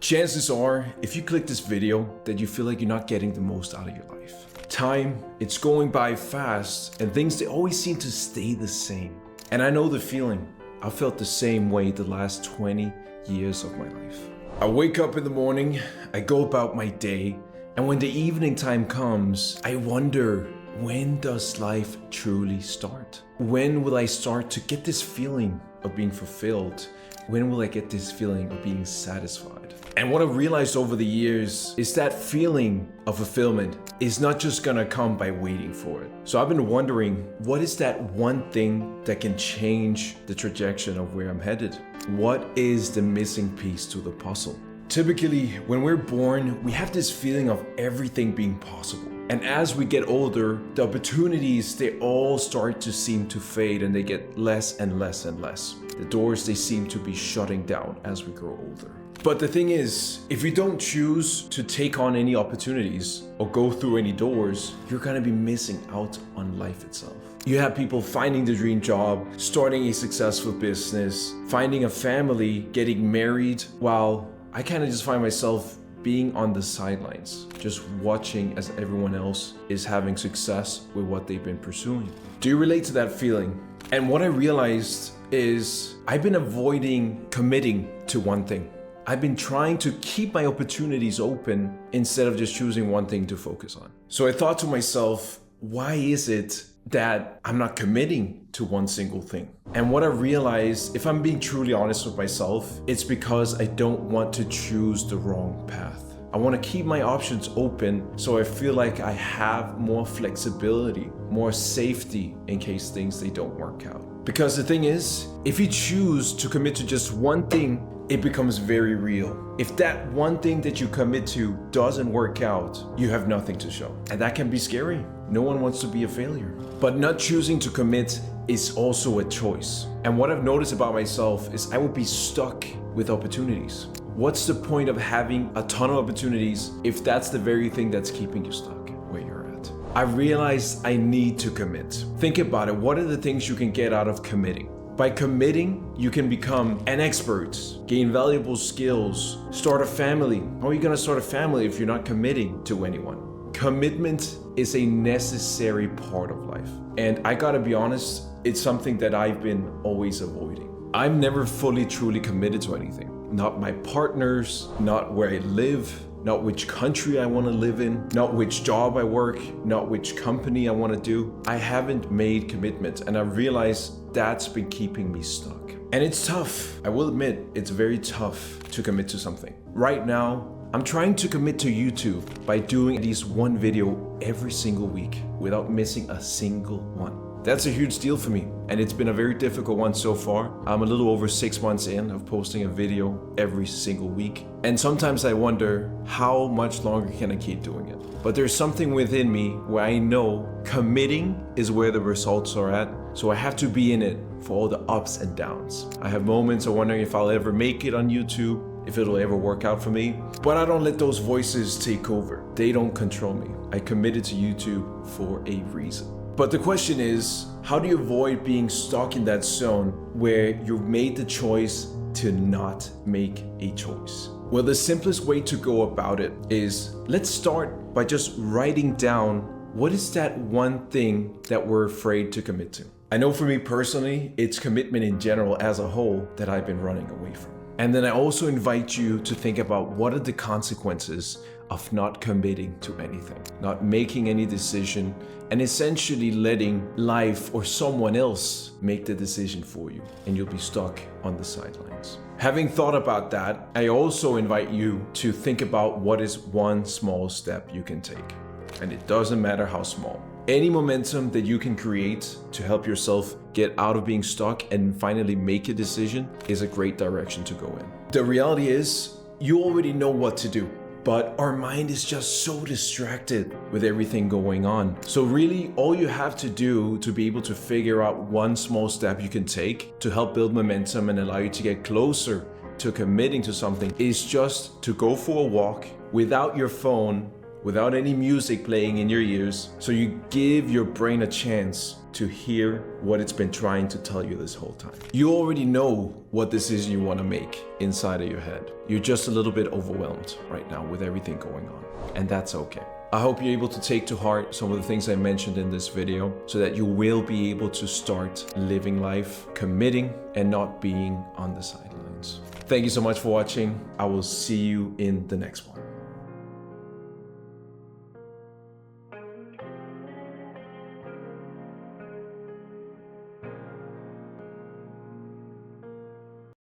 Chances are, if you click this video, that you feel like you're not getting the most out of your life. Time, it's going by fast, and things, they always seem to stay the same. And I know the feeling. I felt the same way the last 20 years of my life. I wake up in the morning, I go about my day, and when the evening time comes, I wonder, when does life truly start? When will I start to get this feeling of being fulfilled? When will I get this feeling of being satisfied? And what I've realized over the years is that feeling of fulfillment is not just gonna come by waiting for it. So I've been wondering, what is that one thing that can change the trajectory of where I'm headed? What is the missing piece to the puzzle? Typically, when we're born, we have this feeling of everything being possible. And as we get older, the opportunities, they all start to seem to fade and they get less and less and less. The doors, they seem to be shutting down as we grow older. But the thing is, if you don't choose to take on any opportunities or go through any doors, you're gonna be missing out on life itself. You have people finding the dream job, starting a successful business, finding a family, getting married, while I kind of just find myself being on the sidelines, just watching as everyone else is having success with what they've been pursuing. Do you relate to that feeling? And what I realized is I've been avoiding committing to one thing. I've been trying to keep my opportunities open instead of just choosing one thing to focus on. So I thought to myself, why is it that I'm not committing to one single thing? And what I realized, if I'm being truly honest with myself, it's because I don't want to choose the wrong path. I want to keep my options open so I feel like I have more flexibility, more safety in case things, they don't work out. Because the thing is, if you choose to commit to just one thing, it becomes very real. If that one thing that you commit to doesn't work out, you have nothing to show. And that can be scary. No one wants to be a failure. But not choosing to commit is also a choice. And what I've noticed about myself is I would be stuck with opportunities. What's the point of having a ton of opportunities if that's the very thing that's keeping you stuck where you're at? I realized I need to commit. Think about it. What are the things you can get out of committing? By committing, you can become an expert, gain valuable skills, start a family. How are you gonna start a family if you're not committing to anyone? Commitment is a necessary part of life. And I gotta be honest, it's something that I've been always avoiding. I'm never fully, truly committed to anything. Not my partners, not where I live, not which country I want to live in, not which job I work, not which company I want to do. I haven't made commitments, and I realized that's been keeping me stuck. And it's tough. I will admit, it's very tough to commit to something. Right now, I'm trying to commit to YouTube by doing at least one video every single week without missing a single one. That's a huge deal for me, and it's been a very difficult one so far. I'm a little over 6 months in of posting a video every single week. And sometimes I wonder, how much longer can I keep doing it? But there's something within me where I know committing is where the results are at. So I have to be in it for all the ups and downs. I have moments of wondering if I'll ever make it on YouTube, if it'll ever work out for me. But I don't let those voices take over. They don't control me. I committed to YouTube for a reason. But the question is, how do you avoid being stuck in that zone where you've made the choice to not make a choice? Well, the simplest way to go about it is, let's start by just writing down what is that one thing that we're afraid to commit to. I know for me personally, it's commitment in general as a whole that I've been running away from. And then I also invite you to think about what are the consequences of not committing to anything, not making any decision, and essentially letting life or someone else make the decision for you, and you'll be stuck on the sidelines. Having thought about that, I also invite you to think about what is one small step you can take. And it doesn't matter how small. Any momentum that you can create to help yourself get out of being stuck and finally make a decision is a great direction to go in. The reality is, you already know what to do. But our mind is just so distracted with everything going on. So really, all you have to do to be able to figure out one small step you can take to help build momentum and allow you to get closer to committing to something is just to go for a walk without your phone, without any music playing in your ears. So you give your brain a chance to hear what it's been trying to tell you this whole time. You already know what decision you want to make inside of your head. You're just a little bit overwhelmed right now with everything going on, and that's okay. I hope you're able to take to heart some of the things I mentioned in this video so that you will be able to start living life, committing, and not being on the sidelines. Thank you so much for watching. I will see you in the next one.